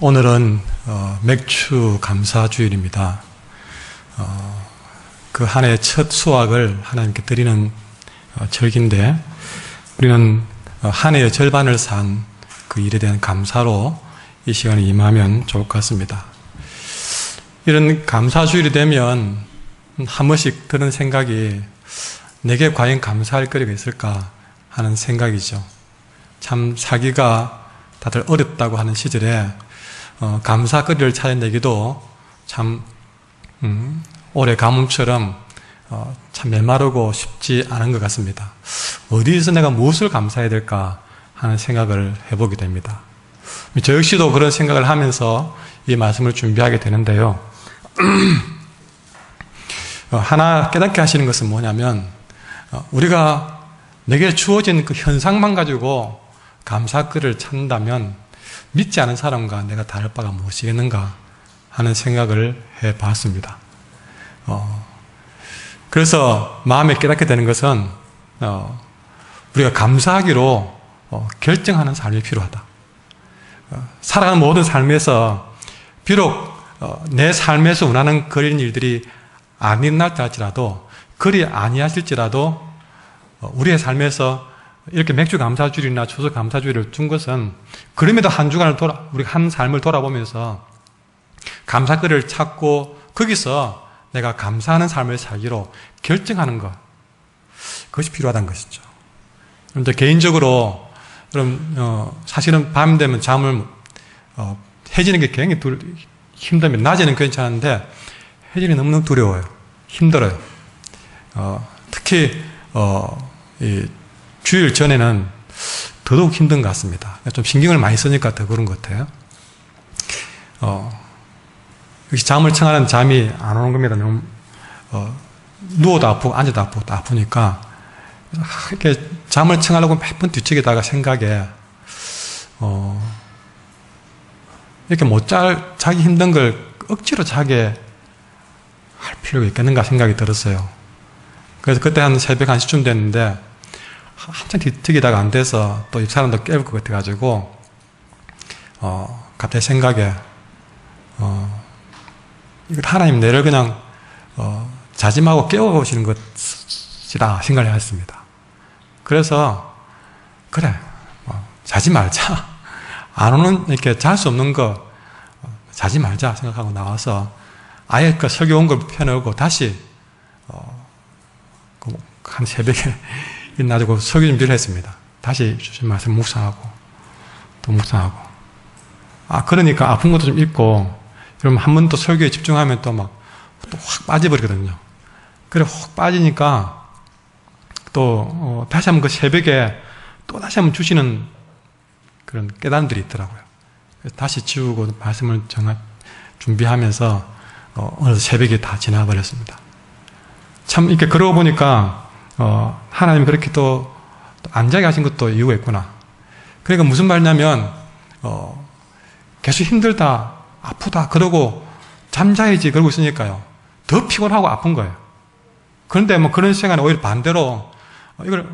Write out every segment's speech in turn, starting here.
오늘은 맥주 감사주일입니다. 그 한 해의 첫 수확을 하나님께 드리는 절기인데, 우리는 한 해의 절반을 산 그 일에 대한 감사로 이 시간에 임하면 좋을 것 같습니다. 이런 감사주일이 되면 한 번씩 드는 생각이, 내게 과연 감사할 거리가 있을까 하는 생각이죠. 참 살기가 다들 어렵다고 하는 시절에 감사거리를 찾아내기도 참 올해 가뭄처럼 참 메마르고 쉽지 않은 것 같습니다. 어디에서 내가 무엇을 감사해야 될까 하는 생각을 해보게 됩니다. 저 역시도 그런 생각을 하면서 이 말씀을 준비하게 되는데요. 하나 깨닫게 하시는 것은 뭐냐면, 우리가 내게 주어진 그 현상만 가지고 감사거리를 찾는다면 믿지 않은 사람과 내가 다를 바가 무엇이겠는가 하는 생각을 해봤습니다. 그래서 마음에 깨닫게 되는 것은 우리가 감사하기로 결정하는 삶이 필요하다. 살아가는 모든 삶에서 비록 내 삶에서 원하는 그런 일들이 안 일어날다 할지라도, 그리 아니하실지라도 우리의 삶에서 이렇게 맥주 감사주일이나 추석 감사주일을 준 것은, 그럼에도 한 주간을 우리가 한 삶을 돌아보면서 감사거리를 찾고 거기서 내가 감사하는 삶을 살기로 결정하는 것, 그것이 필요하다는 것이죠. 그런데 개인적으로 그럼 사실은 밤 되면 잠을 해지는 게 굉장히 힘들면, 낮에는 괜찮은데 해지는 너무너무 두려워요. 힘들어요. 특히 이 주일 전에는 더더욱 힘든 것 같습니다. 좀 신경을 많이 쓰니까 더 그런 것 같아요. 역시 잠을 청하는 잠이 안 오는 겁니다. 너무 누워도 아프고 앉아도 아프고 다 아프니까 이렇게 잠을 청하려고 몇 번 뒤척이다가 생각에 이렇게 못 자기 힘든 걸 억지로 자게 할 필요가 있겠는가 생각이 들었어요. 그래서 그때 한 새벽 1시쯤 됐는데 한참 뒤척이다가 안 돼서 또 이 사람도 깨울 것 같아가지고 갑자기 생각에 이거 하나님 내를 그냥 자지 말고 깨워오시는 것이다 생각을 했습니다. 그래서 그래, 자지 말자, 안 오는, 이렇게 잘 수 없는 거 자지 말자 생각하고 나와서 아예 그 설교 온 걸 펴놓고 다시 한 새벽에 일어나지고 설교 준비를 했습니다. 다시 주신 말씀 묵상하고 또 묵상하고, 그러니까 아픈 것도 좀 있고, 그럼 한 번 또 설교에 집중하면 또 막 또 확 빠져버리거든요. 그래 확 빠지니까 또 다시 한번 그 새벽에 또 다시 한번 주시는 그런 깨달음들이 있더라고요. 그래서 다시 지우고 말씀을 준비하면서 어느새 새벽이 다 지나버렸습니다. 참 이렇게 그러고 보니까 하나님이 그렇게 또 안 자게 하신 것도 이유가 있구나. 그러니까 무슨 말이냐면 계속 힘들다, 아프다 그러고 잠자야지 그러고 있으니까요, 더 피곤하고 아픈 거예요. 그런데 뭐 그런 시간에 오히려 반대로 이걸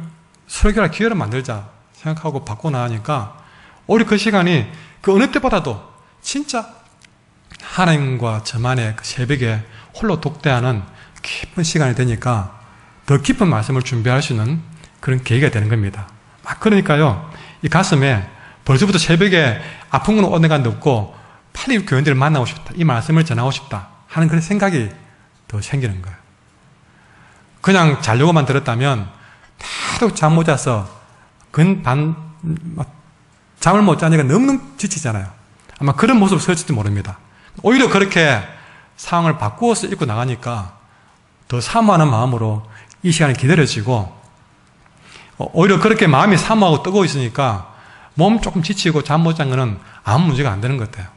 설교할 기회를 만들자 생각하고 받고 나니까 오히려 그 시간이 그 어느 때보다도 진짜 하나님과 저만의 그 새벽에 홀로 독대하는 깊은 시간이 되니까 더 깊은 말씀을 준비할 수 있는 그런 계기가 되는 겁니다. 그러니까요, 이 가슴에 벌써부터 새벽에 아픈 건 어디가 없고 빨리 교인들을 만나고 싶다, 이 말씀을 전하고 싶다 하는 그런 생각이 더 생기는 거예요. 그냥 자려고만 들었다면 하도 잠 못 자서 잠을 못 자니까 너무너무 지치잖아요. 아마 그런 모습을 설지도 모릅니다. 오히려 그렇게 상황을 바꾸어서 입고 나가니까 더 사모하는 마음으로 이 시간이 기다려지고, 오히려 그렇게 마음이 사모하고 뜨거워 있으니까 몸 조금 지치고 잠 못 잔 거는 아무 문제가 안 되는 것 같아요.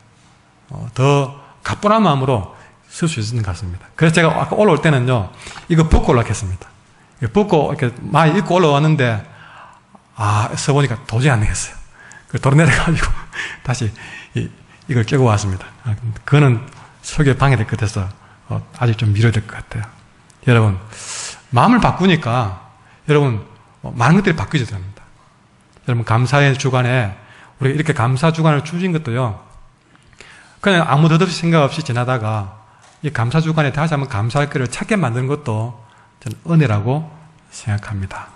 더 가뿐한 마음으로 쓸 수 있는 것 같습니다. 그래서 제가 아까 올라올 때는요, 이거 벗고 올라왔겠습니다. 벗고 이렇게 많이 입고 올라왔는데 써보니까 도저히 안 되겠어요. 도로 내려가지고 다시 이걸 끼고 왔습니다. 그거는 설교에 방해될 것 같아서 아직 좀 미뤄야 될 것 같아요. 여러분, 마음을 바꾸니까 여러분 많은 것들이 바뀌어야 됩니다. 여러분, 감사의 주간에 우리가 이렇게 감사 주간을 주신 것도요, 그냥 아무 덧없이 생각 없이 지나다가 이 감사 주간에 다시 한번 감사할 거리를 찾게 만드는 것도 저는 은혜라고 생각합니다.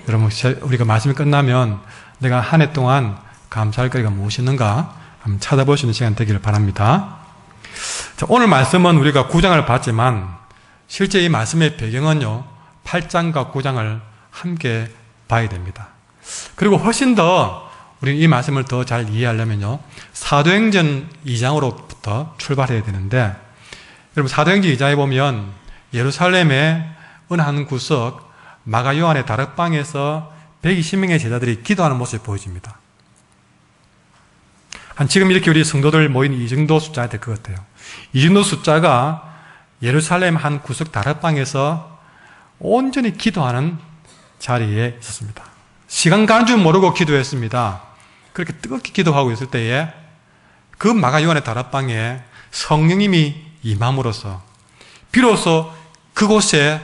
여러분, 우리가 말씀이 끝나면 내가 한 해 동안 감사할 거리가 무엇이었는가 한번 찾아볼 수 있는 시간 되기를 바랍니다. 자, 오늘 말씀은 우리가 9장을 봤지만 실제 이 말씀의 배경은요 8장과 9장을 함께 봐야 됩니다. 그리고 훨씬 더 우리 이 말씀을 더 잘 이해하려면요 사도행전 2장으로부터 출발해야 되는데, 여러분 사도행전 2장에 보면 예루살렘의 어느 한 구석 마가 요한의 다락방에서 120명의 제자들이 기도하는 모습이 보여집니다. 한 지금 이렇게 우리 성도들 모인 이 정도 숫자가 될 것 같아요. 이 정도 숫자가 예루살렘 한 구석 다락방에서 온전히 기도하는 자리에 있었습니다. 시간 가는 줄 모르고 기도했습니다. 그렇게 뜨겁게 기도하고 있을 때에 그 마가 요한의 다락방에 성령님이 임함으로써 비로소 그곳에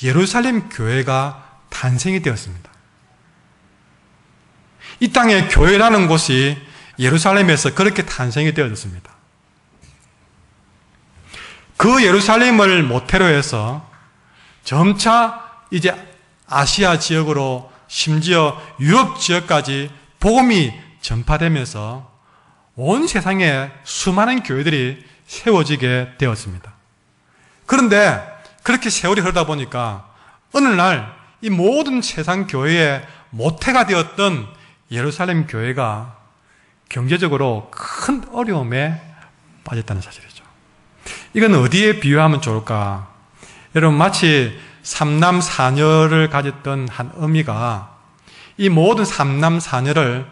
예루살렘 교회가 탄생이 되었습니다. 이 땅에 교회라는 곳이 예루살렘에서 그렇게 탄생이 되어졌습니다. 그 예루살렘을 모태로 해서 점차 이제 아시아 지역으로 심지어 유럽 지역까지 복음이 전파되면서 온 세상에 수많은 교회들이 세워지게 되었습니다. 그런데 그렇게 세월이 흐르다 보니까 어느 날 이 모든 세상 교회의 모태가 되었던 예루살렘 교회가 경제적으로 큰 어려움에 빠졌다는 사실이죠. 이건 어디에 비유하면 좋을까? 여러분, 마치 삼남 사녀를 가졌던 한 어미가 이 모든 삼남 사녀를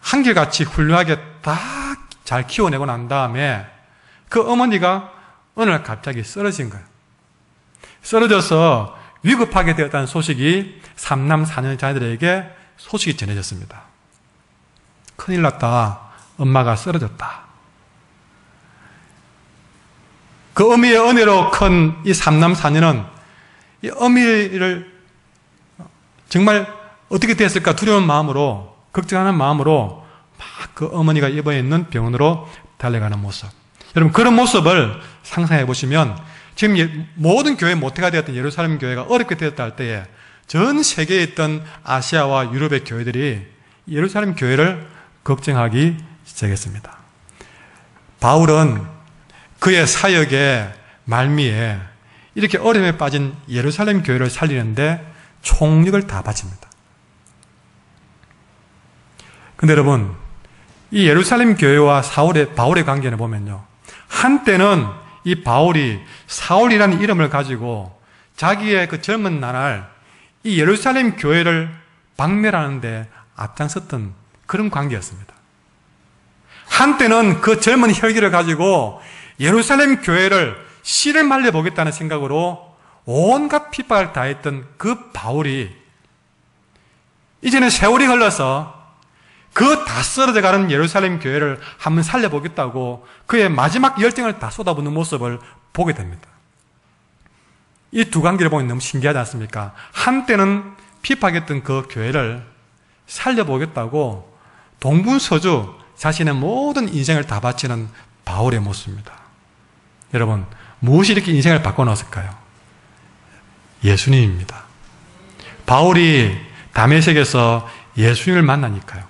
한결같이 훌륭하게 딱 잘 키워내고 난 다음에 그 어머니가 어느 날 갑자기 쓰러진 거예요. 쓰러져서 위급하게 되었다는 소식이 삼남 사녀 자녀들에게 소식이 전해졌습니다. 큰일 났다. 엄마가 쓰러졌다. 그 어미의 은혜로 큰 이 삼남 사녀는 이 어미를 정말 어떻게 됐을까 두려운 마음으로, 걱정하는 마음으로 막 그 어머니가 입원해 있는 병원으로 달려가는 모습. 여러분, 그런 모습을 상상해 보시면 지금 모든 교회 모태가 되었던 예루살렘 교회가 어렵게 되었다 할 때에 전 세계에 있던 아시아와 유럽의 교회들이 예루살렘 교회를 걱정하기 시작했습니다. 바울은 그의 사역의 말미에 이렇게 어려움에 빠진 예루살렘 교회를 살리는데 총력을 다 바칩니다. 근데 여러분, 이 예루살렘 교회와 바울의 관계를 보면요, 한때는 이 바울이 사울이라는 이름을 가지고 자기의 그 젊은 나날 이 예루살렘 교회를 박멸하는데 앞장섰던 그런 관계였습니다. 한때는 그 젊은 혈기를 가지고 예루살렘 교회를 씨를 말려보겠다는 생각으로 온갖 핍박을 다했던 그 바울이 이제는 세월이 흘러서 그 다 쓰러져가는 예루살렘 교회를 한번 살려보겠다고 그의 마지막 열정을 다 쏟아붓는 모습을 보게 됩니다. 이 두 관계를 보면 너무 신기하지 않습니까? 한때는 핍박했던 그 교회를 살려보겠다고 동분서주 자신의 모든 인생을 다 바치는 바울의 모습입니다. 여러분, 무엇이 이렇게 인생을 바꿔놓았을까요? 예수님입니다. 바울이 다메섹에서 예수님을 만나니까요.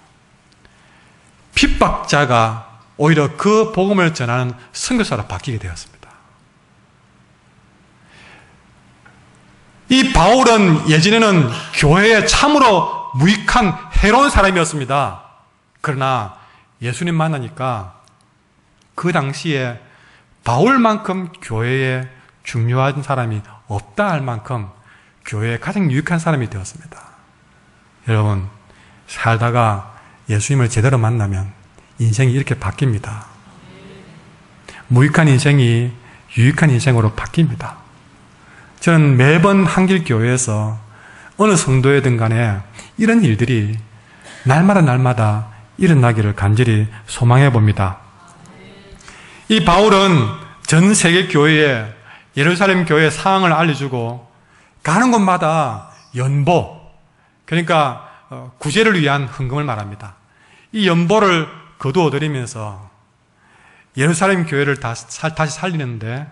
핍박자가 오히려 그 복음을 전하는 선교사로 바뀌게 되었습니다. 이 바울은 예전에는 교회에 참으로 무익한 해로운 사람이었습니다. 그러나 예수님 만나니까 그 당시에 바울만큼 교회에 중요한 사람이 없다 할 만큼 교회에 가장 유익한 사람이 되었습니다. 여러분, 살다가 예수님을 제대로 만나면 인생이 이렇게 바뀝니다. 무익한 인생이 유익한 인생으로 바뀝니다. 저는 매번 한길교회에서 어느 성도회든 간에 이런 일들이 날마다 일어나기를 간절히 소망해 봅니다. 이 바울은 전 세계 교회에 예루살렘 교회의 상황을 알려주고 가는 곳마다 연보, 그러니까 구제를 위한 헌금을 말합니다. 이 연보를 거두어 드리면서 예루살렘 교회를 다시 살리는데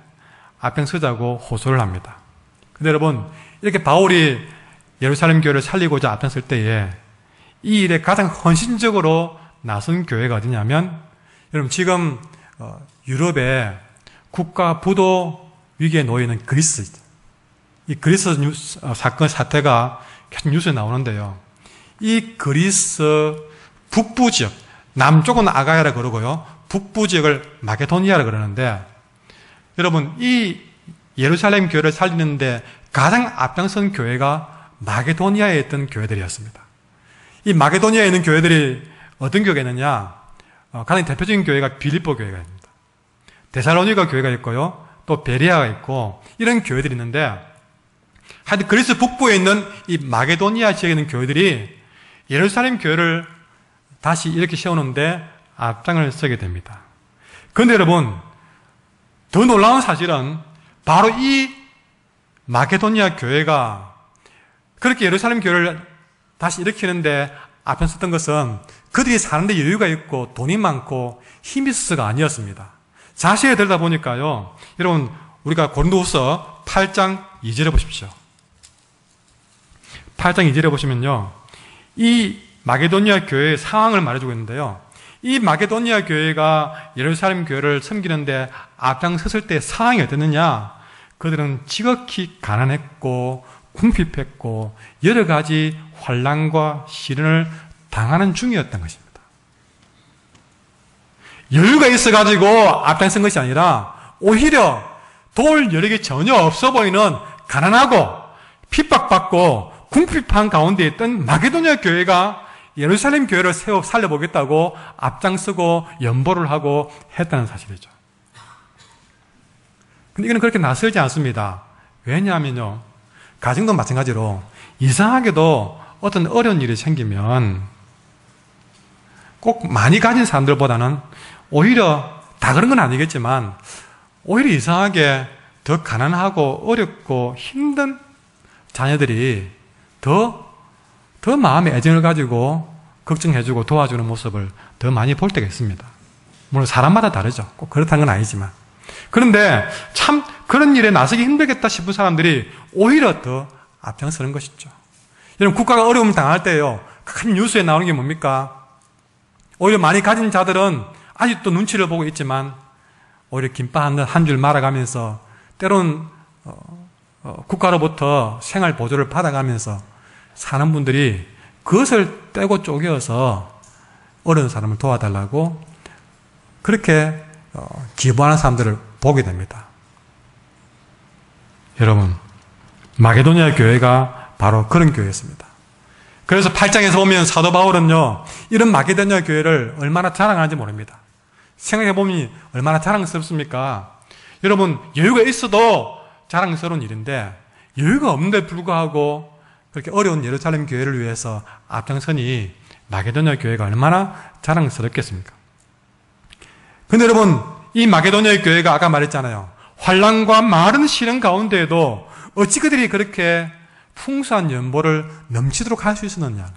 앞장서자고 호소를 합니다. 근데 여러분, 이렇게 바울이 예루살렘 교회를 살리고자 앞장설 때에 이 일에 가장 헌신적으로 나선 교회가 어디냐면, 여러분 지금 유럽의 국가 부도 위기에 놓여 있는 그리스, 이 그리스 사건 사태가 계속 뉴스에 나오는데요. 이 그리스 북부 지역, 남쪽은 아가야라 그러고요, 북부 지역을 마게도니아라 그러는데, 여러분 이 예루살렘 교회를 살리는데 가장 앞장선 교회가 마게도니아에 있던 교회들이었습니다. 이 마게도니아에 있는 교회들이 어떤 교회가 있느냐, 가장 대표적인 교회가 빌립보 교회가 있습니다. 데살로니가 교회가 있고요, 또 베레아가 있고, 이런 교회들이 있는데, 하여튼 그리스 북부에 있는 이 마게도니아 지역에 있는 교회들이 예루살렘 교회를 다시 이렇게 세우는데 앞장을 서게 됩니다. 그런데 여러분, 더 놀라운 사실은 바로 이 마게도니아 교회가 그렇게 예루살렘 교회를 다시 일으키는데 앞장섰던 것은 그들이 사는데 여유가 있고 돈이 많고 힘이 있어서가 아니었습니다. 자세히 들다 보니까요, 여러분 우리가 고린도후서 8장 2절에 보십시오. 8장 2절에 보시면요, 이 마게도니아 교회의 상황을 말해주고 있는데요, 이 마게도니아 교회가 예루살렘 교회를 섬기는데 앞장섰을 때 상황이 어땠느냐, 그들은 지극히 가난했고 궁핍했고 여러 가지 환난과 시련을 당하는 중이었던 것입니다. 여유가 있어가지고 앞장선 것이 아니라 오히려 도울 여력이 전혀 없어 보이는 가난하고 핍박받고 궁핍한 가운데 있던 마게도니아 교회가 예루살렘 교회를 살려보겠다고 앞장서고 연보를 하고 했다는 사실이죠. 근데 이건 그렇게 낯설지 않습니다. 왜냐하면요, 가정도 마찬가지로 이상하게도 어떤 어려운 일이 생기면 꼭 많이 가진 사람들보다는 오히려, 다 그런 건 아니겠지만 오히려 이상하게 더 가난하고 어렵고 힘든 자녀들이 더 마음의 애정을 가지고 걱정해주고 도와주는 모습을 더 많이 볼 때가 있습니다. 물론 사람마다 다르죠. 꼭 그렇다는 건 아니지만. 그런데 참 그런 일에 나서기 힘들겠다 싶은 사람들이 오히려 더 앞장서는 것이죠. 여러분, 국가가 어려움을 당할 때요, 큰 뉴스에 나오는 게 뭡니까? 오히려 많이 가진 자들은 아직도 눈치를 보고 있지만 오히려 김밥 한 줄 말아가면서 때로는 국가로부터 생활 보조를 받아가면서 사는 분들이 그것을 떼고 쪼개어서 어려운 사람을 도와달라고 그렇게 기부하는 사람들을 보게 됩니다. 여러분, 마게도니아 교회가 바로 그런 교회였습니다. 그래서 8장에서 보면 사도 바울은요, 이런 마게도니아 교회를 얼마나 자랑하는지 모릅니다. 생각해보면 얼마나 자랑스럽습니까? 여러분, 여유가 있어도 자랑스러운 일인데 여유가 없는데 불구하고 그렇게 어려운 예루살렘 교회를 위해서 앞장서니 마게도니아 교회가 얼마나 자랑스럽겠습니까? 근데 여러분, 이 마게도니아 교회가 아까 말했잖아요, 환난과 많은 시련 가운데에도 어찌 그들이 그렇게 풍성한 연보를 넘치도록 할 수 있었느냐.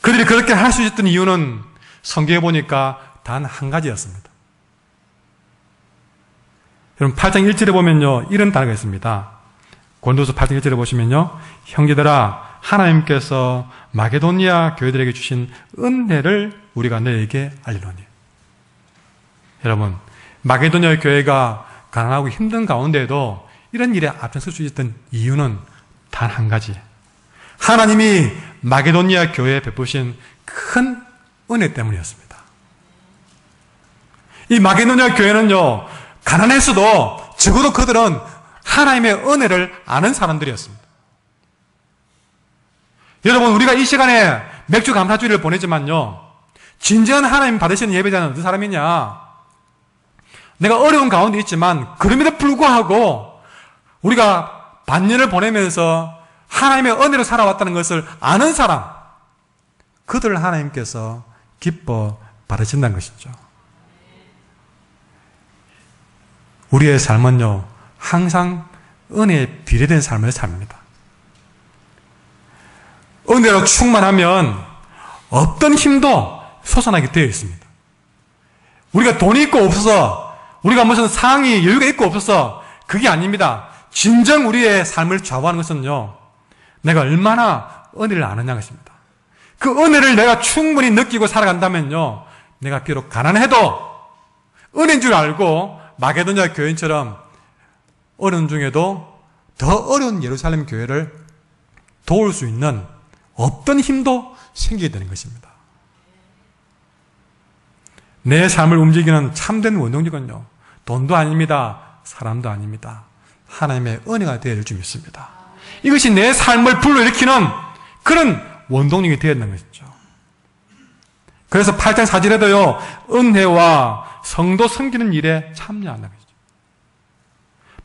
그들이 그렇게 할 수 있었던 이유는 성경에 보니까 단 한 가지였습니다. 여러분, 8장 1절에 보면요, 이런 단어가 있습니다. 고린도서 8장 1절에 보시면요, 형제들아, 하나님께서 마게도니아 교회들에게 주신 은혜를 우리가 너에게 알리노니. 여러분, 마게도니아 교회가 가난하고 힘든 가운데에도 이런 일에 앞장설 수 있었던 이유는 단 한 가지. 하나님이 마게도니아 교회에 베푸신 큰 은혜 때문이었습니다. 이 마게도니아 교회는요, 가난했어도 적어도 그들은 하나님의 은혜를 아는 사람들이었습니다. 여러분, 우리가 이 시간에 맥주 감사주일을 보내지만요, 진정한 하나님 받으시는 예배자는 어떤 사람이냐? 내가 어려운 가운데 있지만 그럼에도 불구하고 우리가 반년을 보내면서 하나님의 은혜로 살아왔다는 것을 아는 사람, 그들을 하나님께서 기뻐 받으신다는 것이죠. 우리의 삶은요, 항상 은혜에 비례된 삶을 삽니다. 은혜로 충만하면 어떤 힘도 솟아나게 되어 있습니다. 우리가 돈이 있고 없어서, 우리가 무슨 상황이 여유가 있고 없어서 그게 아닙니다. 진정 우리의 삶을 좌우하는 것은요, 내가 얼마나 은혜를 아느냐 것입니다. 그 은혜를 내가 충분히 느끼고 살아간다면요, 내가 비록 가난해도 은혜인 줄 알고 마게도냐 교인처럼 어려운 중에도 더 어려운 예루살렘 교회를 도울 수 있는 어떤 힘도 생기게 되는 것입니다. 내 삶을 움직이는 참된 원동력은요, 돈도 아닙니다. 사람도 아닙니다. 하나님의 은혜가 되어야 될 줄 믿습니다. 이것이 내 삶을 불러일으키는 그런 원동력이 되어야 되는 것이죠. 그래서 8장 4절에도요, 은혜와 성도 섬기는 일에 참여한다는 것이죠.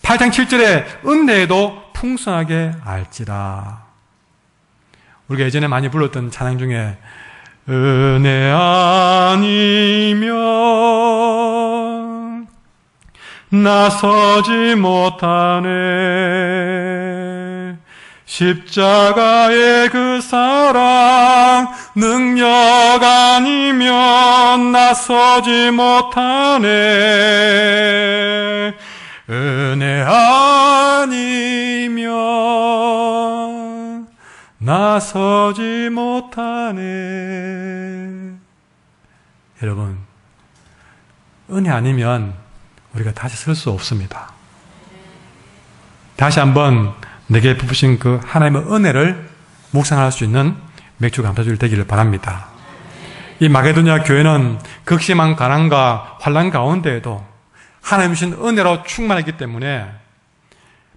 8장 7절에 은혜에도 풍성하게 알지라. 우리가 예전에 많이 불렀던 찬양 중에 은혜 아니면 나서지 못하네. 십자가의 그 사랑 능력 아니면 나서지 못하네. 은혜 아니면 나서지 못하네. 여러분, 은혜 아니면 우리가 다시 설 수 없습니다. 다시 한번 내게 부으신 그 하나님의 은혜를 묵상할 수 있는 맥주 감사주일 되기를 바랍니다. 이 마게도냐 교회는 극심한 가난과 환난 가운데에도 하나님 주신 은혜로 충만했기 때문에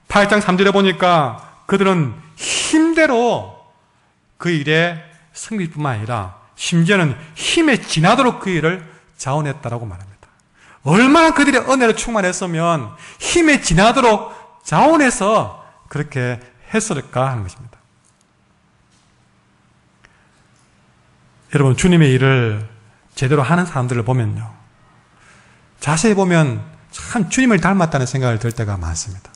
8장 3절에 보니까 그들은 힘대로 그 일에 승리일 뿐만 아니라 심지어는 힘에 지나도록 그 일을 자원했다라고 말합니다. 얼마나 그들의 은혜로 충만했으면 힘에 지나도록 자원해서 그렇게 했을까 하는 것입니다. 여러분, 주님의 일을 제대로 하는 사람들을 보면요, 자세히 보면 참 주님을 닮았다는 생각을 들 때가 많습니다.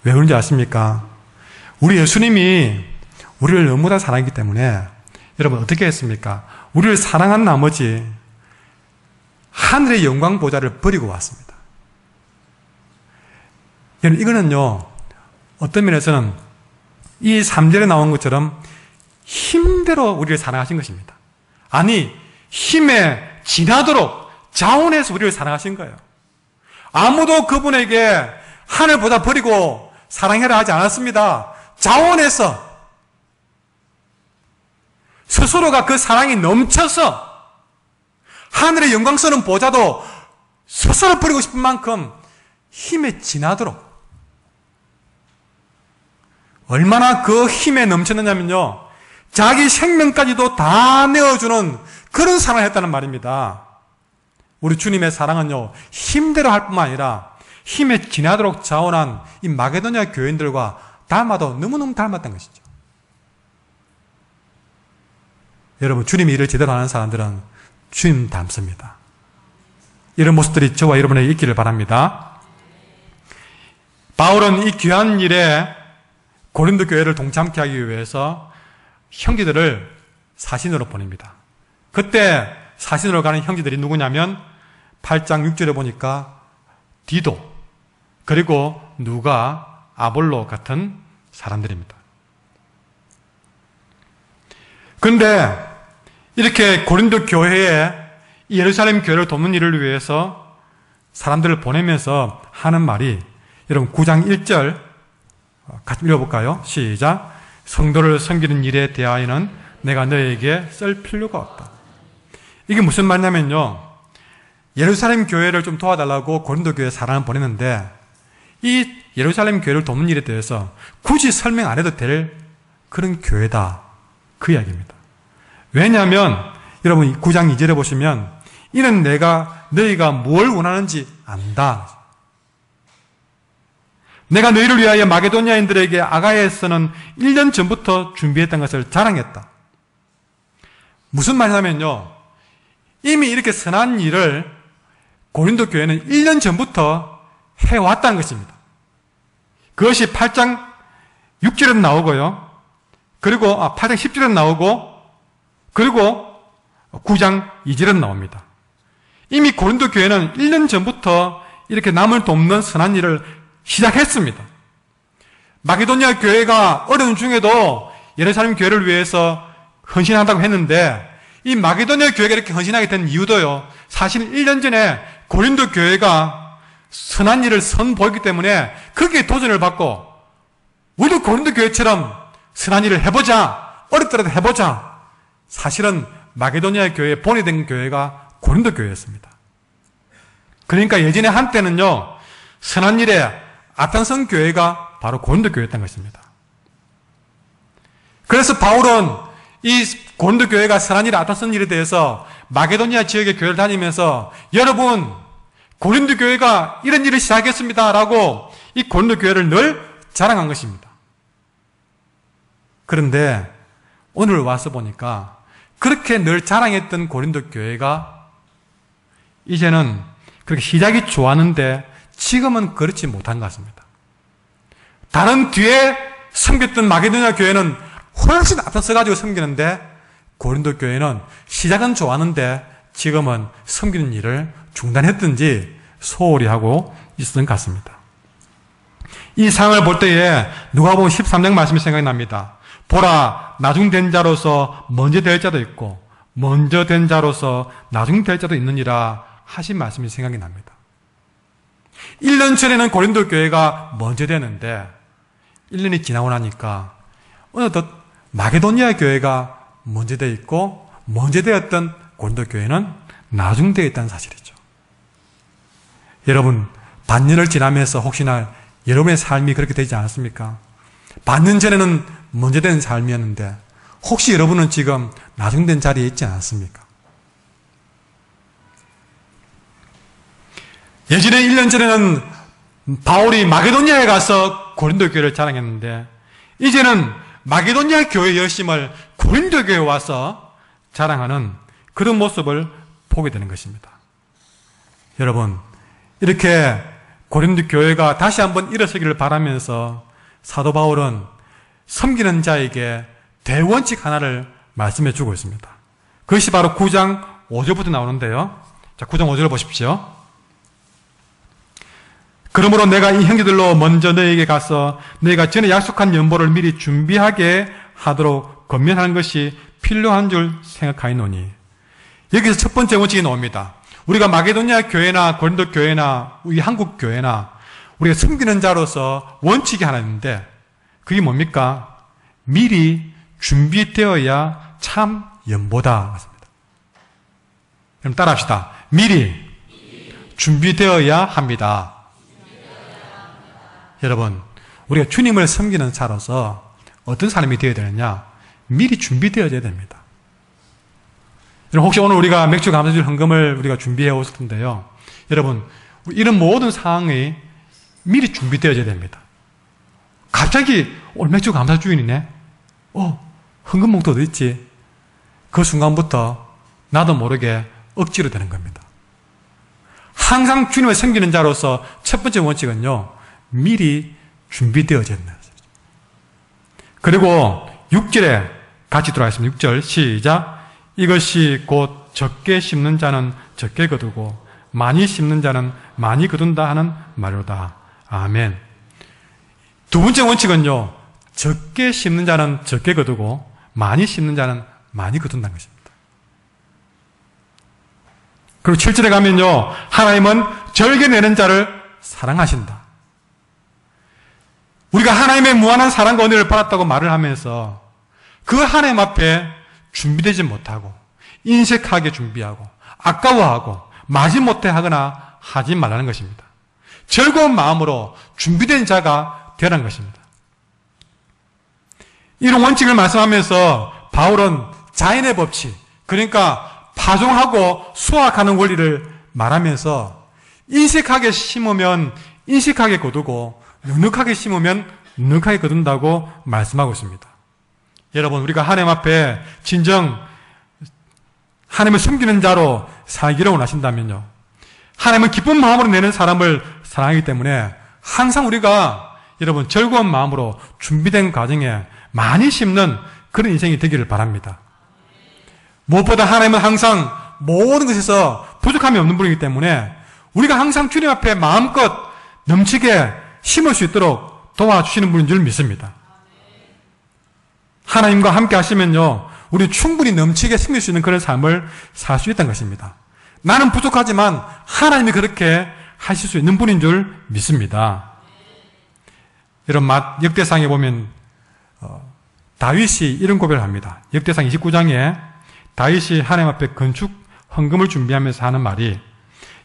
왜 그런지 아십니까? 우리 예수님이 우리를 너무나 사랑했기 때문에 여러분 어떻게 했습니까? 우리를 사랑한 나머지 하늘의 영광 보좌를 버리고 왔습니다. 여러분, 이거는요, 어떤 면에서는 이 3절에 나온 것처럼 힘대로 우리를 사랑하신 것입니다. 아니, 힘에 지나도록 자원해서 우리를 사랑하신 거예요. 아무도 그분에게 하늘보다 버리고 사랑해라 하지 않았습니다. 자원해서 스스로가 그 사랑이 넘쳐서 하늘의 영광스러운 보좌도 스스로 버리고 싶은 만큼 힘에 지나도록, 얼마나 그 힘에 넘쳤느냐면요, 자기 생명까지도 다 내어주는 그런 사랑을 했다는 말입니다. 우리 주님의 사랑은요, 힘대로 할 뿐만 아니라 힘에 지나도록 자원한 이 마게도냐 교인들과 닮아도 너무너무 닮았다는 것이죠. 여러분, 주님이 일을 제대로 하는 사람들은 주님 닮습니다. 이런 모습들이 저와 여러분에게 있기를 바랍니다. 바울은 이 귀한 일에 고린도 교회를 동참케 하기 위해서 형제들을 사신으로 보냅니다. 그때 사신으로 가는 형제들이 누구냐면 8장 6절에 보니까 디도, 그리고 누가, 아볼로 같은 사람들입니다. 그런데 이렇게 고린도 교회에 예루살렘 교회를 돕는 일을 위해서 사람들을 보내면서 하는 말이, 여러분 9장 1절 같이 읽어볼까요? 시작. 성도를 섬기는 일에 대하여는 내가 너에게 쓸 필요가 없다. 이게 무슨 말이냐면요, 예루살렘 교회를 좀 도와달라고 고린도 교회 사람을 보냈는데 이 예루살렘 교회를 돕는 일에 대해서 굳이 설명 안 해도 될 그런 교회다, 그 이야기입니다. 왜냐하면 여러분 9장 2절에 보시면 이는 내가 너희가 뭘 원하는지 안다. 내가 너희를 위하여 마게도냐인들에게 아가야에서는 1년 전부터 준비했던 것을 자랑했다. 무슨 말이냐면요, 이미 이렇게 선한 일을 고린도 교회는 1년 전부터 해왔다는 것입니다. 그것이 8장 6절에 나오고요, 그리고 8장 10절에 나오고, 그리고 9장 2절에 나옵니다. 이미 고린도 교회는 1년 전부터 이렇게 남을 돕는 선한 일을 시작했습니다. 마게도니아 교회가 어려운 중에도 예루살렘 교회를 위해서 헌신한다고 했는데, 이 마게도니아 교회가 이렇게 헌신하게 된 이유도요, 사실 1년 전에 고린도 교회가 선한 일을 선보였기 때문에 거기에 도전을 받고, 우리도 고린도 교회처럼 선한 일을 해보자, 어렵더라도 해보자. 사실은 마게도니아 교회에 본이된 교회가 고린도 교회였습니다. 그러니까 예전에 한때는요, 선한 일에 앞장선 교회가 바로 고린도 교회였던 것입니다. 그래서 바울은 이 고린도 교회가 선한 일에 앞장선 일에 대해서 마게도니아 지역의 교회를 다니면서, 여러분, 고린도 교회가 이런 일을 시작했습니다 라고 이 고린도 교회를 늘 자랑한 것입니다. 그런데 오늘 와서 보니까 그렇게 늘 자랑했던 고린도 교회가 이제는 그렇게 시작이 좋았는데 지금은 그렇지 못한 것 같습니다. 다른 뒤에 섬겼던 마게도니아 교회는 훨씬 앞서가지고 섬기는데, 고린도 교회는 시작은 좋았는데 지금은 섬기는 일을 중단했든지 소홀히 하고 있었던 것 같습니다. 이 상황을 볼 때에 누가복음 13장 말씀이 생각이 납니다. 보라, 나중된 자로서 먼저 될 자도 있고 먼저 된 자로서 나중될 자도 있느니라 하신 말씀이 생각이 납니다. 1년 전에는 고린도 교회가 먼저 되는데 1년이 지나고 나니까 어느덧 마게도니아 교회가 먼저 되어 있고 먼저 되었던 고린도 교회는 나중되어 있다는 사실이죠. 여러분, 반년을 지나면서 혹시나 여러분의 삶이 그렇게 되지 않았습니까? 반년 전에는 먼저 된 삶이었는데 혹시 여러분은 지금 나중된 자리에 있지 않았습니까? 예전에 1년 전에는 바울이 마게도니아에 가서 고린도 교회를 자랑했는데 이제는 마게도니아 교회 열심을 고린도 교회에 와서 자랑하는 그런 모습을 보게 되는 것입니다. 여러분, 이렇게 고린도 교회가 다시 한번 일어서기를 바라면서 사도 바울은 섬기는 자에게 대원칙 하나를 말씀해 주고 있습니다. 그것이 바로 9장 5절부터 나오는데요. 자, 9장 5절을 보십시오. 그러므로 내가 이 형제들로 먼저 너에게 가서 너희가 전에 약속한 연보를 미리 준비하게 하도록 권면하는 것이 필요한 줄 생각하노니. 여기서 첫 번째 원칙이 나옵니다. 우리가 마게도니아 교회나 고린도 교회나 우리 한국 교회나 우리가 섬기는 자로서 원칙이 하나 있는데 그게 뭡니까? 미리 준비되어야 참 연보다. 그럼 따라합시다. 미리 준비되어야 합니다. 여러분, 우리가 주님을 섬기는 자로서 어떤 사람이 되어야 되느냐? 미리 준비되어야 됩니다. 여러분, 혹시 오늘 우리가 맥주 감사주일 헌금을 우리가 준비해 오실 텐데요. 여러분, 이런 모든 상황이 미리 준비되어야 됩니다. 갑자기 오늘 맥주 감사주일이네? 헌금 봉투 어디 있지? 그 순간부터 나도 모르게 억지로 되는 겁니다. 항상 주님을 섬기는 자로서 첫 번째 원칙은요, 미리 준비되어져야 된다. 그리고 6절에 같이 들어가겠습니다. 6절 시작. 이것이 곧 적게 심는 자는 적게 거두고 많이 심는 자는 많이 거둔다 하는 말로다. 아멘. 두 번째 원칙은요, 적게 심는 자는 적게 거두고 많이 심는 자는 많이 거둔다는 것입니다. 그리고 7절에 가면요, 하나님은 절개 내는 자를 사랑하신다. 우리가 하나님의 무한한 사랑과 은혜를 받았다고 말을 하면서 그 하나님 앞에 준비되지 못하고 인색하게 준비하고 아까워하고 마지못해 하거나 하지 말라는 것입니다. 즐거운 마음으로 준비된 자가 되라는 것입니다. 이런 원칙을 말씀하면서 바울은 자연의 법칙, 그러니까 파종하고 수확하는 원리를 말하면서 인색하게 심으면 인색하게 거두고 넉넉하게 심으면 넉넉하게 거둔다고 말씀하고 있습니다. 여러분, 우리가 하나님 앞에 진정 하나님을 섬기는 자로 살기를 원하신다면요, 하나님은 기쁜 마음으로 내는 사람을 사랑하기 때문에 항상 우리가 여러분 즐거운 마음으로 준비된 과정에 많이 심는 그런 인생이 되기를 바랍니다. 무엇보다 하나님은 항상 모든 것에서 부족함이 없는 분이기 때문에 우리가 항상 주님 앞에 마음껏 넘치게 심을 수 있도록 도와주시는 분인 줄 믿습니다. 하나님과 함께 하시면요, 우리 충분히 넘치게 생길 수 있는 그런 삶을 살 수 있다는 것입니다. 나는 부족하지만 하나님이 그렇게 하실 수 있는 분인 줄 믿습니다. 여러분, 역대상에 보면 다윗이 이런 고백을 합니다. 역대상 29장에 다윗이 하나님 앞에 건축 헌금을 준비하면서 하는 말이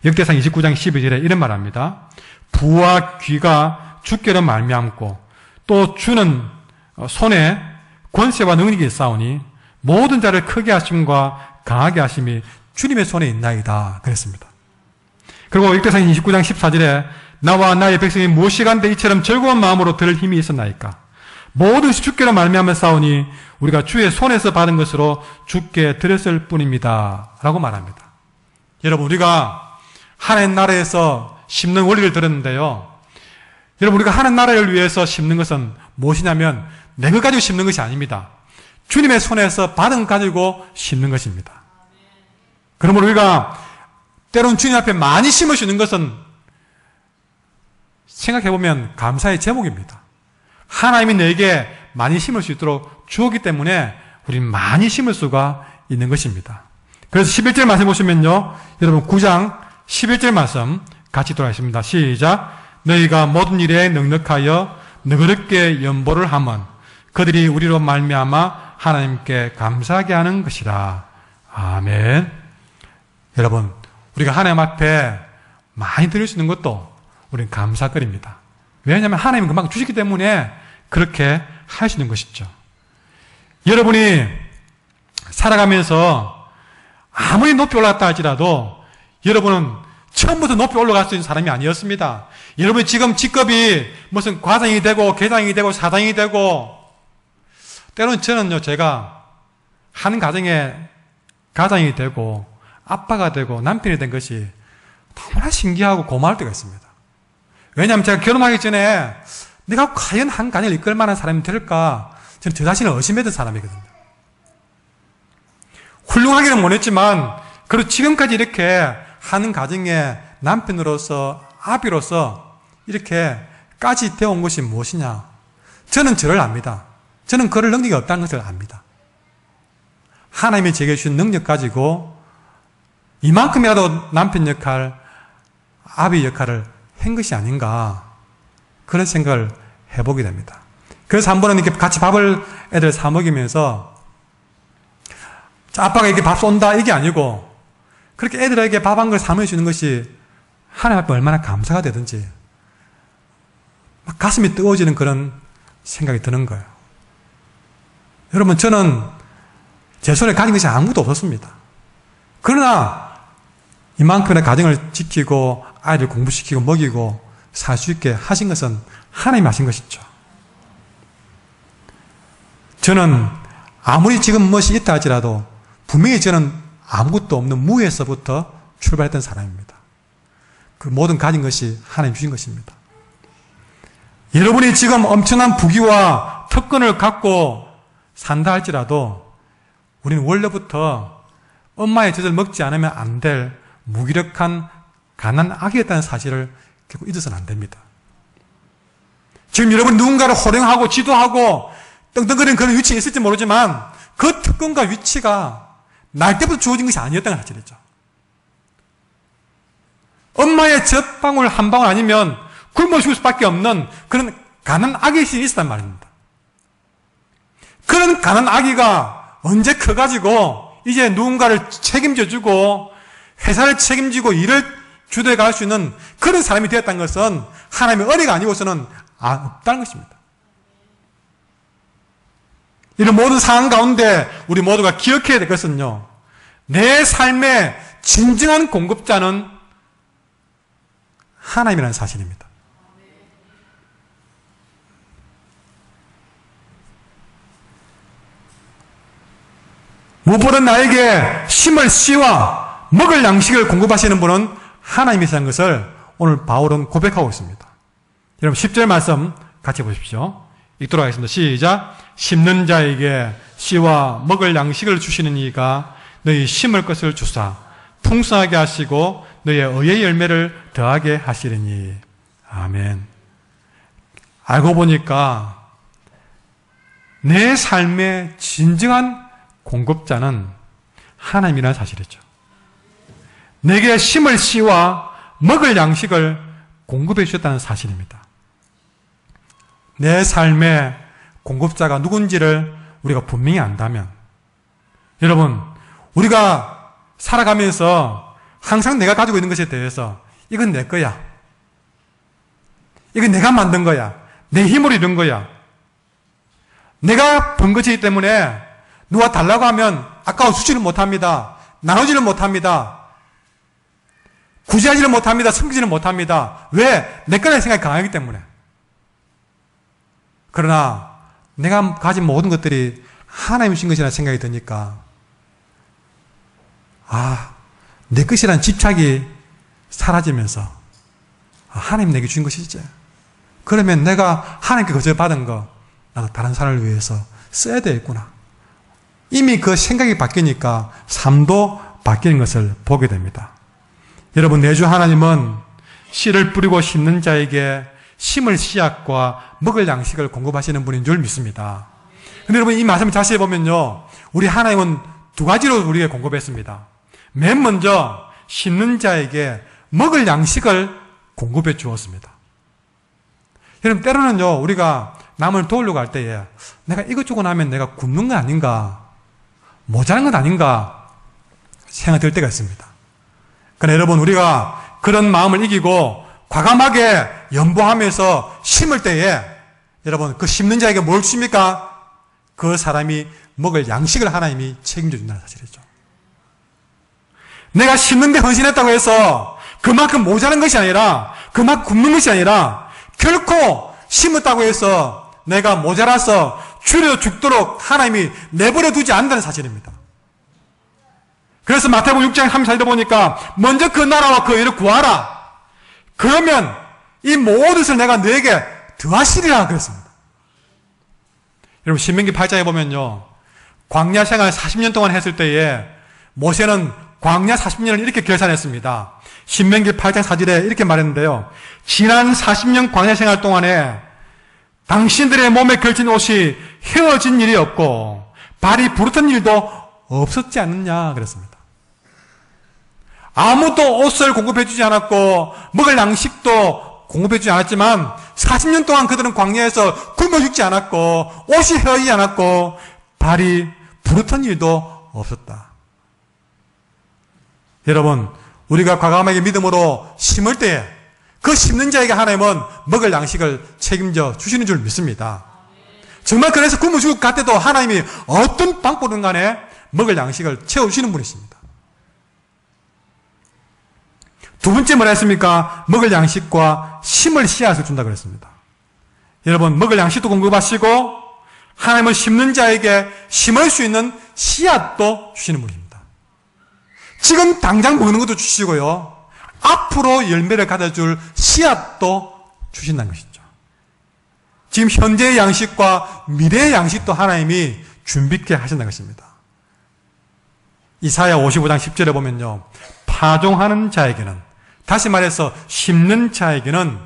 역대상 29장 12절에 이런 말을 합니다. 부와 귀가 주께로 말미암고 또 주는 손에 권세와 능력이 있사오니 모든 자를 크게 하심과 강하게 하심이 주님의 손에 있나이다 그랬습니다. 그리고 역대상 29장 14절에 나와 나의 백성이 무엇이간데 이처럼 즐거운 마음으로 들을 힘이 있었나이까. 모든 것이 주께로 말미암아 싸우니 우리가 주의 손에서 받은 것으로 주께 드렸을 뿐입니다 라고 말합니다. 여러분, 우리가 하나님 나라에서 심는 원리를 들었는데요, 여러분, 우리가 하나님 나라를 위해서 심는 것은 무엇이냐면 내 것 가지고 심는 것이 아닙니다. 주님의 손에서 받은 것 가지고 심는 것입니다. 그러므로 우리가 때론 주님 앞에 많이 심을 수 있는 것은 생각해보면 감사의 제목입니다. 하나님이 내게 많이 심을 수 있도록 주었기 때문에 우리는 많이 심을 수가 있는 것입니다. 그래서 11절 말씀 보시면요, 여러분 9장 11절 말씀 같이 돌아가겠습니다. 시작. 너희가 모든 일에 넉넉하여 너그럽게 연보를 하면 그들이 우리로 말미암아 하나님께 감사하게 하는 것이라. 아멘. 여러분, 우리가 하나님 앞에 많이 드릴 수 있는 것도 우리는 감사거리입니다. 왜냐하면 하나님은 금방 주시기 때문에 그렇게 할 수 있는 것이죠. 여러분이 살아가면서 아무리 높이 올라갔다 할지라도 여러분은 처음부터 높이 올라갈 수 있는 사람이 아니었습니다. 여러분이 지금 직급이 무슨 과장이 되고 계장이 되고 사장이 되고, 때로는 저는요, 제가 한 가정에 가장이 되고 아빠가 되고 남편이 된 것이 너무나 신기하고 고마울 때가 있습니다. 왜냐하면 제가 결혼하기 전에 내가 과연 한 가정을 이끌 만한 사람이 될까, 저는 저 자신을 의심했던 사람이거든요. 훌륭하기는 못했지만 그리고 지금까지 이렇게 하는 가정의 남편으로서 아비로서 이렇게까지 되어온 것이 무엇이냐, 저는 저를 압니다. 저는 그럴 능력이 없다는 것을 압니다. 하나님이 제게 주신 능력 가지고 이만큼이라도 남편 역할, 아비 역할을 한 것이 아닌가, 그런 생각을 해보게 됩니다. 그래서 한 번은 이렇게 같이 밥을 애들 사 먹이면서 아빠가 이렇게 밥 쏜다 이게 아니고 그렇게 애들에게 밥 한 걸 사 먹여주는 것이 하나님 앞에 얼마나 감사가 되든지 막 가슴이 뜨거워지는 그런 생각이 드는 거예요. 여러분, 저는 제 손에 가진 것이 아무것도 없었습니다. 그러나 이만큼의 가정을 지키고 아이들 공부시키고 먹이고 살 수 있게 하신 것은 하나님이 하신 것이죠. 저는 아무리 지금 무엇이 있다 할지라도 분명히 저는 아무것도 없는 무에서부터 출발했던 사람입니다. 그 모든 가진 것이 하나님 주신 것입니다. 여러분이 지금 엄청난 부귀와 특권을 갖고 산다 할지라도 우리는 원래부터 엄마의 젖을 먹지 않으면 안 될 무기력한 가난 악이었다는 사실을 결국 잊어서는 안 됩니다. 지금 여러분 누군가를 호령하고 지도하고 떵떵거리는 그런 위치에 있을지 모르지만 그 특권과 위치가 날 때부터 주어진 것이 아니었다는 사실이죠. 엄마의 젖방울 한 방울 아니면 굶어 죽을 수밖에 없는 그런 가난 악의 신이 있었단 말입니다. 그런 가난 아기가 언제 커가지고 이제 누군가를 책임져주고 회사를 책임지고 일을 주도해 갈 수 있는 그런 사람이 되었다는 것은 하나님의 은혜가 아니고서는 없다는 것입니다. 이런 모든 상황 가운데 우리 모두가 기억해야 될 것은요, 내 삶의 진정한 공급자는 하나님이라는 사실입니다. 무엇보다 나에게 심을 씨와 먹을 양식을 공급하시는 분은 하나님이시라는 것을 오늘 바울은 고백하고 있습니다. 여러분 10절 말씀 같이 보십시오. 읽도록 하겠습니다. 시작. 심는 자에게 씨와 먹을 양식을 주시는 이가 너희 심을 것을 주사 풍성하게 하시고 너의 의의 열매를 더하게 하시리니. 아멘. 알고 보니까 내 삶의 진정한 공급자는 하나님이라는 사실이죠. 내게 심을 씨와 먹을 양식을 공급해 주셨다는 사실입니다. 내 삶의 공급자가 누군지를 우리가 분명히 안다면, 여러분, 우리가 살아가면서 항상 내가 가지고 있는 것에 대해서 이건 내 거야, 이건 내가 만든 거야, 내 힘으로 이룬 거야, 내가 번 것이기 때문에 누가 달라고 하면 아까워 주지를 못합니다, 나누지를 못합니다, 구제하지를 못합니다, 섬기지를 못합니다. 왜? 내 거라는 생각이 강하기 때문에. 그러나 내가 가진 모든 것들이 하나님이 주신 것이라는 생각이 드니까, 내 것이라는 집착이 사라지면서 하나님 내게 주신 것이지. 그러면 내가 하나님께 거저 받은 거 나도 다른 사람을 위해서 써야 되겠구나. 이미 그 생각이 바뀌니까 삶도 바뀌는 것을 보게 됩니다. 여러분, 내 주 하나님은 씨를 뿌리고 심는 자에게 심을 씨앗과 먹을 양식을 공급하시는 분인 줄 믿습니다. 근데 여러분, 이 말씀을 자세히 보면요, 우리 하나님은 두 가지로 우리에게 공급했습니다. 맨 먼저 심는 자에게 먹을 양식을 공급해 주었습니다. 여러분, 때로는요, 우리가 남을 도우려고 할 때에 내가 이것 주고 나면 내가 굶는 건 아닌가, 모자란 건 아닌가 생각이 들 때가 있습니다. 그러나 여러분, 우리가 그런 마음을 이기고 과감하게 연보하면서 심을 때에 여러분, 그 심는 자에게 뭘 주십니까? 그 사람이 먹을 양식을 하나님이 책임져 준다는 사실이죠. 내가 심는 데 헌신했다고 해서 그만큼 모자란 것이 아니라, 그만큼 굶는 것이 아니라, 결코 심었다고 해서 내가 모자라서 줄여 죽도록 하나님이 내버려 두지 않는다는 사실입니다. 그래서 마태복음 6장 34절에 보니까 먼저 그 나라와 그 의를 구하라. 그러면 이 모든 것을 내가 너에게 더하시리라 그랬습니다. 여러분, 신명기 8장에 보면요, 광야 생활 40년 동안 했을 때에 모세는 광야 40년을 이렇게 계산했습니다. 신명기 8장 4절에 이렇게 말했는데요, 지난 40년 광야 생활 동안에 당신들의 몸에 걸친 옷이 헤어진 일이 없고 발이 부르던 일도 없었지 않느냐 그랬습니다. 아무도 옷을 공급해 주지 않았고 먹을 양식도 공급해 주지 않았지만 40년 동안 그들은 광야에서 굶어 죽지 않았고 옷이 헤어지지 않았고 발이 부르던 일도 없었다. 여러분, 우리가 과감하게 믿음으로 심을 때에 그 심는 자에게 하나님은 먹을 양식을 책임져 주시는 줄 믿습니다. 정말 그래서 굶어 죽을 것 같아도 하나님이 어떤 방법이든 간에 먹을 양식을 채워주시는 분이십니다. 두 번째 뭐라 했습니까? 먹을 양식과 심을 씨앗을 준다고 그랬습니다. 여러분, 먹을 양식도 공급하시고 하나님은 심는 자에게 심을 수 있는 씨앗도 주시는 분입니다. 지금 당장 먹는 것도 주시고요, 앞으로 열매를 가져줄 씨앗도 주신다는 것이죠. 지금 현재의 양식과 미래의 양식도 하나님이 준비케 하신다는 것입니다. 이사야 55장 10절에 보면요, 파종하는 자에게는, 다시 말해서 심는 자에게는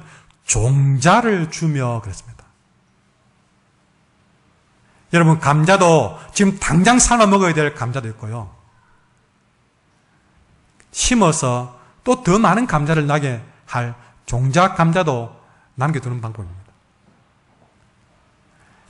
종자를 주며 그랬습니다. 여러분, 감자도 지금 당장 삶아 먹어야 될 감자도 있고요, 심어서 또 더 많은 감자를 나게 할 종자 감자도 남겨두는 방법입니다.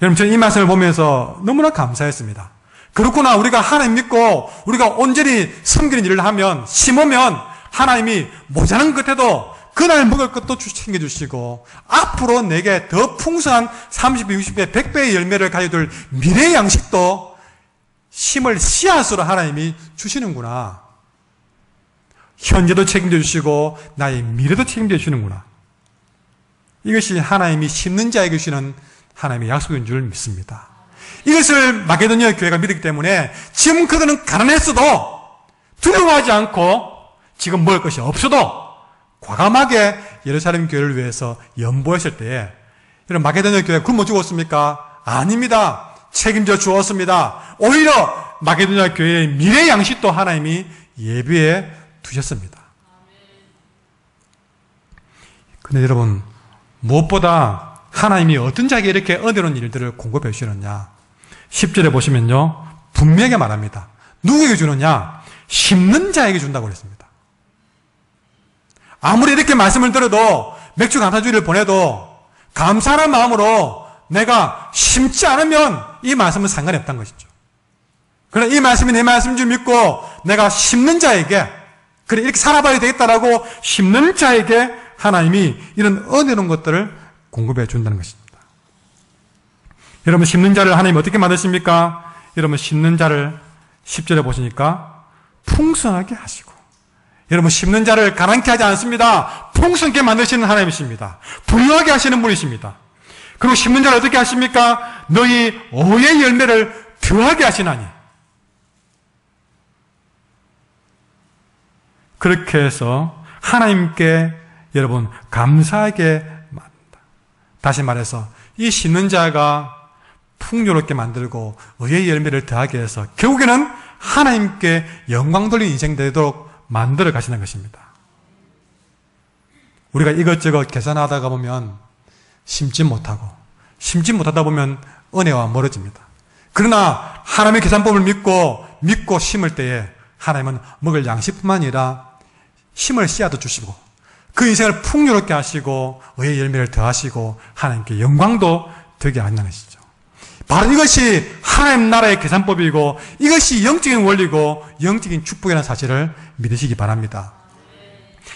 여러분, 저는 이 말씀을 보면서 너무나 감사했습니다. 그렇구나, 우리가 하나님 믿고 우리가 온전히 섬기는 일을 하면, 심으면 하나님이 모자란 것 같아도 그날 먹을 것도 챙겨주시고 앞으로 내게 더 풍성한 30배, 60배, 100배의 열매를 가져둘 미래의 양식도 심을 씨앗으로 하나님이 주시는구나. 현재도 책임져 주시고 나의 미래도 책임져 주시는구나. 이것이 하나님이 심는 자에게 주시는 하나님의 약속인 줄 믿습니다. 이것을 마게도니아 교회가 믿기 때문에 지금 그들은 가난했어도 두려워하지 않고 지금 먹을 것이 없어도 과감하게 예루살렘 교회를 위해서 연보했을 때에, 여러분, 마게도니아 교회 굶어 죽었습니까? 아닙니다. 책임져 주었습니다. 오히려 마게도니아 교회의 미래 양식도 하나님이 예비해 두셨습니다. 근데 여러분, 무엇보다 하나님이 어떤 자에게 이렇게 은혜로운 일들을 공급해 주시느냐? 10절에 보시면요, 분명하게 말합니다. 누구에게 주느냐? 심는 자에게 준다고 그랬습니다. 아무리 이렇게 말씀을 들어도, 맥주 감사주의를 보내도 감사하는 마음으로 내가 심지 않으면 이 말씀은 상관이 없다는 것이죠. 그러나 이 말씀이 내 말씀인 줄 믿고 내가 심는 자에게, 그래 이렇게 살아봐야 되겠다라고 심는 자에게 하나님이 이런 은혜로운 것들을 공급해 준다는 것입니다. 여러분, 심는 자를 하나님 어떻게 만드십니까? 여러분, 심는 자를 10절에 보시니까 풍성하게 하시고, 여러분, 심는 자를 가난케 하지 않습니다. 풍성하게 만드시는 하나님이십니다. 부유하게 하시는 분이십니다. 그리고 심는 자를 어떻게 하십니까? 너희 오의 열매를 더하게 하시나니. 그렇게 해서 하나님께 여러분 감사하게 만든다. 다시 말해서 이 심는 자가 풍요롭게 만들고 의의 열매를 더하게 해서 결국에는 하나님께 영광 돌리는 인생 되도록 만들어 가시는 것입니다. 우리가 이것저것 계산하다가 보면 심지 못하다 보면 은혜와 멀어집니다. 그러나 하나님의 계산법을 믿고 심을 때에 하나님은 먹을 양식뿐만 아니라 힘을 씨앗도 주시고 그 인생을 풍요롭게 하시고 의의 열매를 더하시고 하나님께 영광도 되게 하는 것이죠. 바로 이것이 하나님 나라의 계산법이고 이것이 영적인 원리고 영적인 축복이라는 사실을 믿으시기 바랍니다.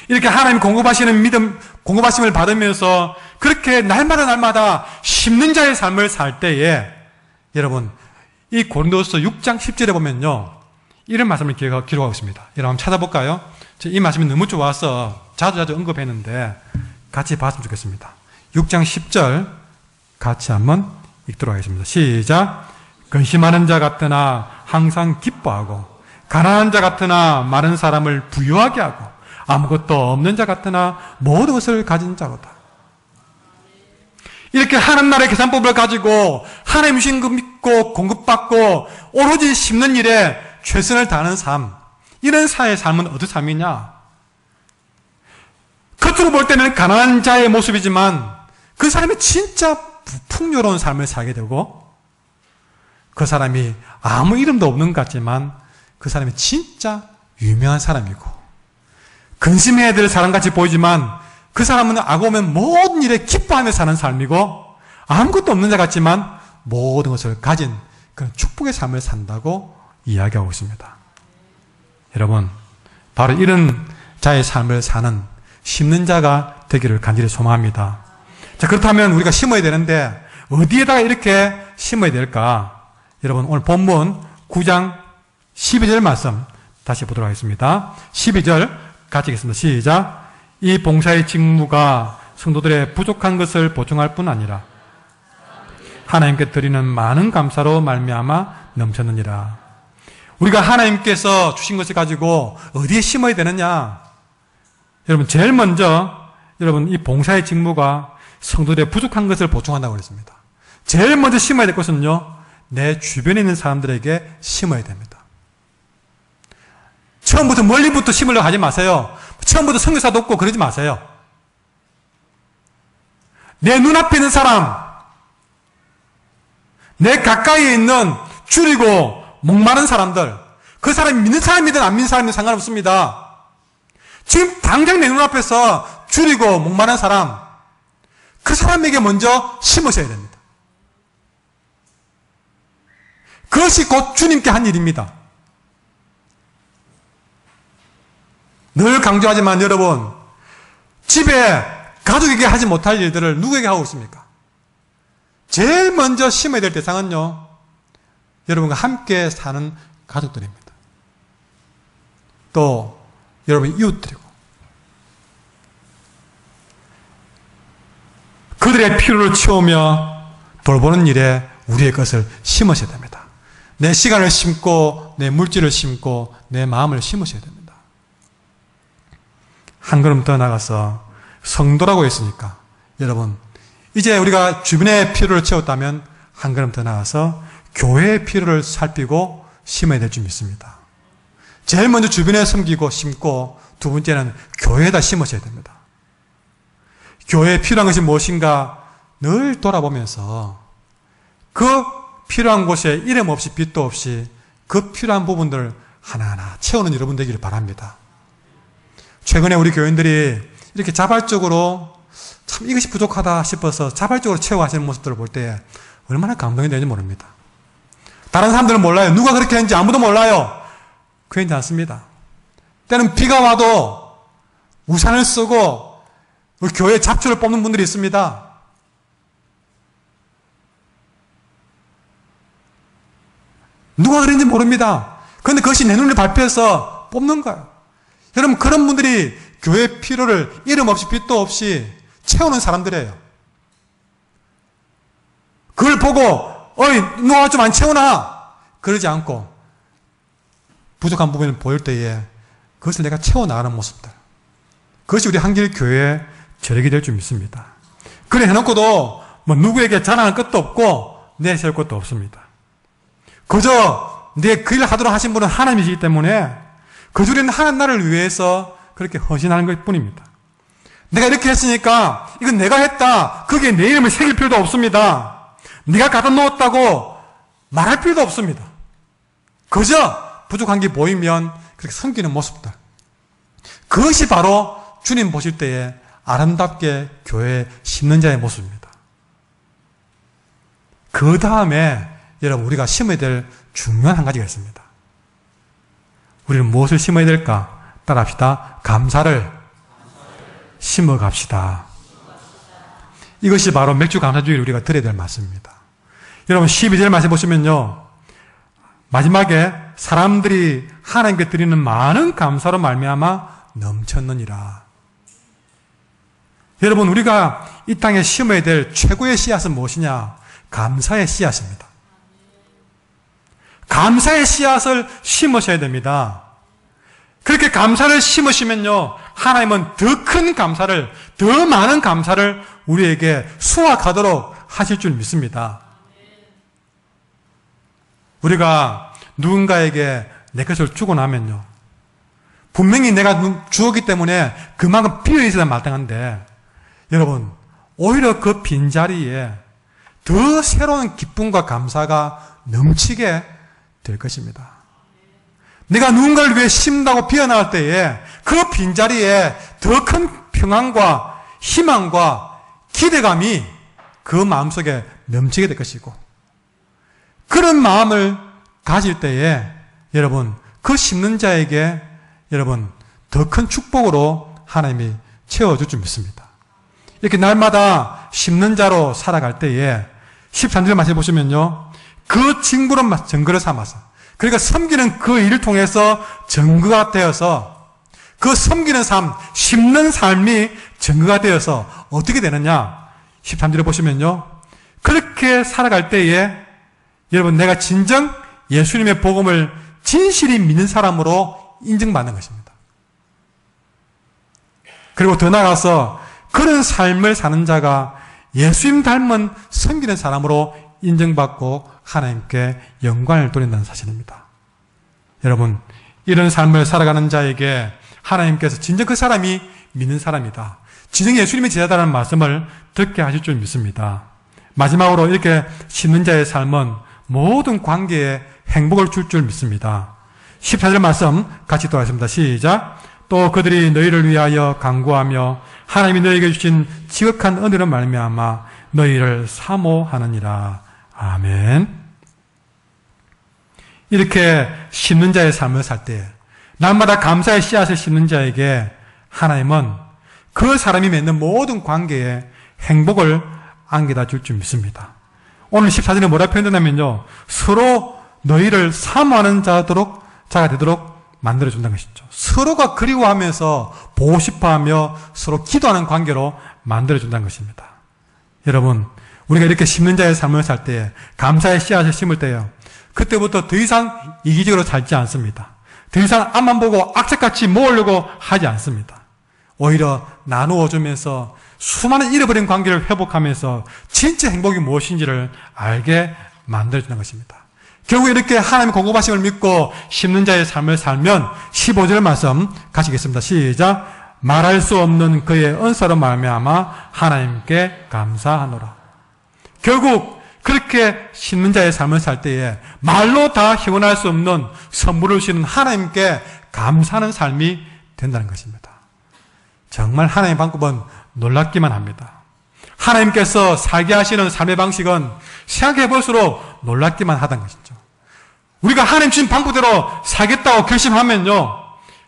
이렇게 하나님 공급하시는 믿음, 공급하심을 받으면서 그렇게 날마다 심는 자의 삶을 살 때에 여러분, 이 고린도서 6장 10절에 보면요, 이런 말씀을 기록하고 있습니다. 여러분 한번 찾아볼까요? 이 말씀이 너무 좋아서 자주 언급했는데 같이 봤으면 좋겠습니다. 6장 10절 같이 한번 읽도록 하겠습니다. 시작. 근심하는 자 같으나 항상 기뻐하고 가난한 자 같으나 많은 사람을 부유하게 하고 아무것도 없는 자 같으나 모든 것을 가진 자로다. 이렇게 하나님 나라의 계산법을 가지고 하나님 주신 것 믿고 공급받고 오로지 심는 일에 최선을 다하는 삶, 이런 사회의 삶은 어떤 삶이냐? 겉으로 볼 때는 가난한 자의 모습이지만 그 사람이 진짜 풍요로운 삶을 살게 되고 그 사람이 아무 이름도 없는 것 같지만 그 사람이 진짜 유명한 사람이고 근심해야 될 사람같이 보이지만 그 사람은 알고 보면 모든 일에 기뻐하며 사는 삶이고 아무것도 없는 자 같지만 모든 것을 가진 그런 축복의 삶을 산다고 이야기하고 있습니다. 여러분, 바로 이런 자의 삶을 사는 심는 자가 되기를 간절히 소망합니다. 자, 그렇다면 우리가 심어야 되는데 어디에다가 이렇게 심어야 될까? 여러분, 오늘 본문 9장 12절 말씀 다시 보도록 하겠습니다. 12절 같이 읽겠습니다. 시작. 이 봉사의 직무가 성도들의 부족한 것을 보충할 뿐 아니라 하나님께 드리는 많은 감사로 말미암아 넘쳤느니라. 우리가 하나님께서 주신 것을 가지고 어디에 심어야 되느냐? 여러분, 제일 먼저 여러분 이 봉사의 직무가 성도들의 부족한 것을 보충한다고 그랬습니다. 제일 먼저 심어야 될 것은요, 내 주변에 있는 사람들에게 심어야 됩니다. 처음부터 멀리부터 심으려고 하지 마세요. 처음부터 선교사 돕고 그러지 마세요. 내 눈앞에 있는 사람, 내 가까이에 있는 줄이고 목마른 사람들, 그 사람이 믿는 사람이든 안 믿는 사람이든 상관없습니다. 지금 당장 내 눈앞에서 줄이고 목마른 사람, 그 사람에게 먼저 심으셔야 됩니다. 그것이 곧 주님께 한 일입니다. 늘 강조하지만 여러분, 집에 가족에게 하지 못할 일들을 누구에게 하고 있습니까? 제일 먼저 심어야 될 대상은요, 여러분과 함께 사는 가족들입니다. 또 여러분 이웃들이고 그들의 필요를 채우며 돌보는 일에 우리의 것을 심으셔야 됩니다. 내 시간을 심고 내 물질을 심고 내 마음을 심으셔야 됩니다. 한 걸음 더 나가서 성도라고 했으니까 여러분, 이제 우리가 주변의 필요를 채웠다면 한 걸음 더 나가서 교회의 필요를 살피고 심어야 될 줄 믿습니다. 제일 먼저 주변에 섬기고 심고, 두 번째는 교회에다 심으셔야 됩니다. 교회에 필요한 것이 무엇인가 늘 돌아보면서 그 필요한 곳에 이름 없이 빛도 없이 그 필요한 부분들을 하나하나 채우는 여러분 되기를 바랍니다. 최근에 우리 교인들이 이렇게 자발적으로 참 이것이 부족하다 싶어서 자발적으로 채워가시는 모습들을 볼 때 얼마나 감동이 되는지 모릅니다. 다른 사람들은 몰라요. 누가 그렇게 했는지 아무도 몰라요. 그렇지 않습니다. 때는 비가 와도 우산을 쓰고 우리 교회 잡초를 뽑는 분들이 있습니다. 누가 그랬는지 모릅니다. 그런데 그것이 내 눈을 밟혀서 뽑는 거예요. 여러분, 그런 분들이 교회 필요를 이름 없이 빛도 없이 채우는 사람들이에요. 그걸 보고 어이 누가 좀 안 채우나 그러지 않고 부족한 부분을 보일 때에 그것을 내가 채워나가는 모습들, 그것이 우리 한길교회의 저력이 될 줄 믿습니다. 그래 해놓고도 뭐 누구에게 자랑할 것도 없고 내세울 것도 없습니다. 그저 내 그 일을 하도록 하신 분은 하나님이시기 때문에 그 줄에는 하나님 나라를 위해서 그렇게 헌신하는 것 뿐입니다. 내가 이렇게 했으니까 이건 내가 했다, 거기에 내 이름을 새길 필요도 없습니다. 네가 갖다 놓았다고 말할 필요도 없습니다. 그저 부족한 게 보이면 그렇게 섬기는 모습들, 그것이 바로 주님 보실 때에 아름답게 교회에 심는 자의 모습입니다. 그 다음에 여러분, 우리가 심어야 될 중요한 한 가지가 있습니다. 우리는 무엇을 심어야 될까? 따라합시다. 감사를 심어갑시다. 이것이 바로 맥주 감사주의를 우리가 드려야 될 말씀입니다. 여러분, 12절 말씀 보시면요, 마지막에 사람들이 하나님께 드리는 많은 감사로 말미암아 넘쳤느니라. 여러분, 우리가 이 땅에 심어야 될 최고의 씨앗은 무엇이냐? 감사의 씨앗입니다. 감사의 씨앗을 심으셔야 됩니다. 그렇게 감사를 심으시면요, 하나님은 더 큰 감사를, 더 많은 감사를 우리에게 수확하도록 하실 줄 믿습니다. 우리가 누군가에게 내 것을 주고 나면요, 분명히 내가 주었기 때문에 그만큼 비어있어야 마땅한데, 여러분, 오히려 그 빈자리에 더 새로운 기쁨과 감사가 넘치게 될 것입니다. 내가 누군가를 위해 심다고 비어나갈 때에 그 빈자리에 더 큰 평안과 희망과 기대감이 그 마음속에 넘치게 될 것이고, 그런 마음을 가질 때에 여러분, 그 심는 자에게 여러분 더 큰 축복으로 하나님이 채워줄 줄 믿습니다. 이렇게 날마다 심는 자로 살아갈 때에 13절 말씀 보시면요, 그 징부름 증거를 삼아서, 그러니까 섬기는 그 일을 통해서 증거가 되어서, 그 섬기는 삶, 심는 삶이 증거가 되어서 어떻게 되느냐? 13절에 보시면요, 그렇게 살아갈 때에 여러분, 내가 진정 예수님의 복음을 진실히 믿는 사람으로 인정받는 것입니다. 그리고 더 나아가서 그런 삶을 사는 자가 예수님 닮은 섬기는 사람으로 인정받고 하나님께 영광을 돌린다는 사실입니다. 여러분, 이런 삶을 살아가는 자에게 하나님께서 진정 그 사람이 믿는 사람이다, 진정 예수님의 제자다라는 말씀을 듣게 하실 줄 믿습니다. 마지막으로 이렇게 심는 자의 삶은 모든 관계에 행복을 줄 줄 믿습니다. 14절 말씀 같이 또 하겠습니다. 시작. 또 그들이 너희를 위하여 간구하며 하나님이 너희에게 주신 지극한 은혜로 말미암아 너희를 사모하느니라. 아멘. 이렇게 심는 자의 삶을 살 때, 날마다 감사의 씨앗을 심는 자에게 하나님은 그 사람이 맺는 모든 관계에 행복을 안겨다 줄 줄 믿습니다. 오늘 14절에 뭐라 표현되냐면요, 서로 너희를 사모하는 자가 되도록 만들어준다는 것이죠. 서로가 그리워하면서 보고 싶어하며 서로 기도하는 관계로 만들어준다는 것입니다. 여러분, 우리가 이렇게 심는 자의 삶을 살 때, 감사의 씨앗을 심을 때요, 그때부터 더 이상 이기적으로 살지 않습니다. 더 이상 앞만 보고 악착같이 모으려고 하지 않습니다. 오히려 나누어주면서 수많은 잃어버린 관계를 회복하면서 진짜 행복이 무엇인지를 알게 만들어주는 것입니다. 결국 이렇게 하나님의 공급하심을 믿고 심는 자의 삶을 살면 15절 말씀 같이 읽겠습니다. 시작. 말할 수 없는 그의 은사로 말미암아 하나님께 감사하노라. 결국 그렇게 심는 자의 삶을 살 때에 말로 다 형언할 수 없는 선물을 주시는 하나님께 감사하는 삶이 된다는 것입니다. 정말 하나님의 방법은 놀랍기만 합니다. 하나님께서 살게 하시는 삶의 방식은 생각해 볼수록 놀랍기만 하다는 것이죠. 우리가 하나님 주신 방법대로 살겠다고 결심하면요,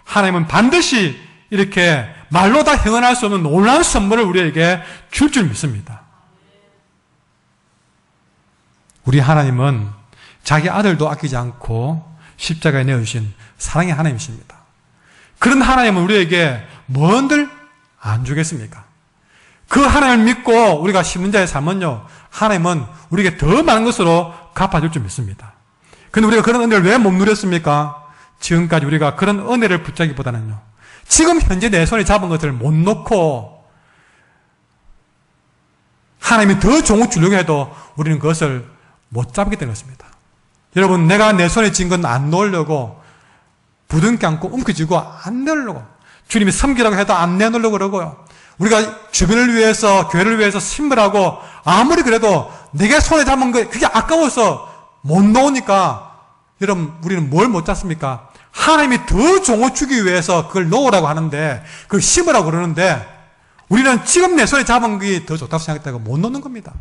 하나님은 반드시 이렇게 말로 다 형언할 수 없는 놀라운 선물을 우리에게 줄 줄 믿습니다. 우리 하나님은 자기 아들도 아끼지 않고 십자가에 내어주신 사랑의 하나님이십니다. 그런 하나님은 우리에게 뭔들 안 주겠습니까? 그 하나님을 믿고 우리가 심는 자의 삶은요, 하나님은 우리에게 더 많은 것으로 갚아줄 줄 믿습니다. 그런데 우리가 그런 은혜를 왜 못 누렸습니까? 지금까지 우리가 그런 은혜를 붙잡기보다는요, 지금 현재 내 손에 잡은 것들을 못 놓고 하나님이 더 좋은 걸 주려고 해도 우리는 그것을 못 잡게 되는 것입니다. 여러분, 내가 내 손에 쥔 건 안 놓으려고 부둥켜 안고 움켜쥐고 안 내려고, 주님이 섬기라고 해도 안 내놓으려고 그러고요, 우리가 주변을 위해서, 교회를 위해서 신물하고 아무리 그래도 내가 손에 잡은 거 그게 아까워서 못 놓으니까, 여러분, 우리는 뭘 못 잡습니까? 하나님이 더 좋은 걸 주기 위해서 그걸 놓으라고 하는데, 그걸 심으라고 그러는데, 우리는 지금 내 손에 잡은 게 더 좋다고 생각했다고 못 놓는 겁니다.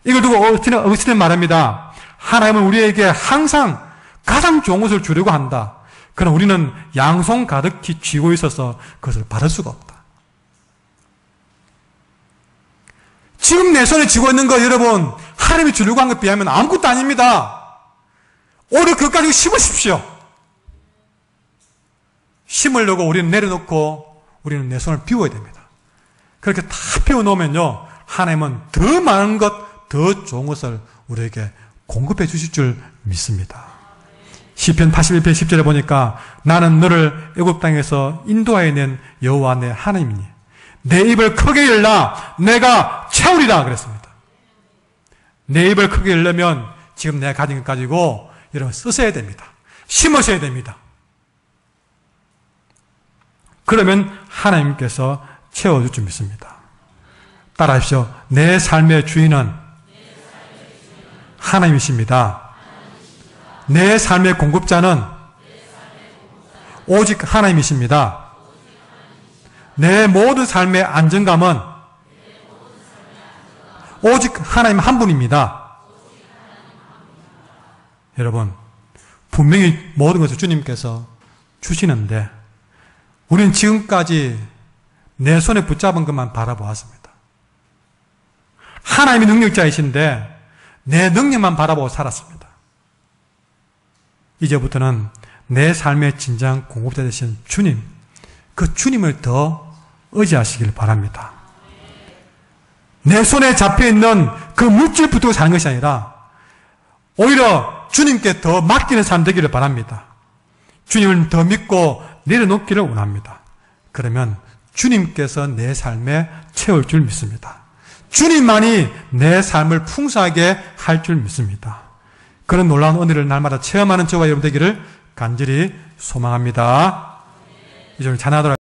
이걸 두고 어거스틴은 말합니다. 하나님은 우리에게 항상 가장 좋은 것을 주려고 한다. 그러나 우리는 양손 가득히 쥐고 있어서 그것을 받을 수가 없다. 지금 내 손에 쥐고 있는 거, 여러분, 하나님이 주려고 한 것에 비하면 아무것도 아닙니다. 오히려 그것까지 심으십시오. 심으려고 우리는 내려놓고 우리는 내 손을 비워야 됩니다. 그렇게 다 비워놓으면요, 하나님은 더 많은 것, 더 좋은 것을 우리에게 공급해 주실 줄 믿습니다. 시편 81편 10절에 보니까 나는 너를 애굽 땅에서 인도하여 낸 여호와 내 하나님이니 내 입을 크게 열라 내가 채우리라 그랬습니다. 내 입을 크게 열려면 지금 내가 가진 것 가지고 여러분 쓰셔야 됩니다. 심으셔야 됩니다. 그러면 하나님께서 채워줄 줄 믿습니다. 따라하십시오. 내 삶의 주인은 하나님이십니다. 내 삶의 공급자는 오직 하나님이십니다. 내 모든 삶의 안정감은 오직 하나님 한 분입니다. 여러분, 분명히 모든 것을 주님께서 주시는데 우리는 지금까지 내 손에 붙잡은 것만 바라보았습니다. 하나님이 능력자이신데 내 능력만 바라보고 살았습니다. 이제부터는 내 삶의 진정 공급자 되신 주님, 그 주님을 더 의지하시길 바랍니다. 내 손에 잡혀있는 그 물질 붙들고 사는 것이 아니라 오히려 주님께 더 맡기는 삶 되기를 바랍니다. 주님을 더 믿고 내려놓기를 원합니다. 그러면 주님께서 내 삶에 채울 줄 믿습니다. 주님만이 내 삶을 풍성하게 할 줄 믿습니다. 그런 놀라운 은혜를 날마다 체험하는 저와 여러분 되기를 간절히 소망합니다. 이제 찬양하도록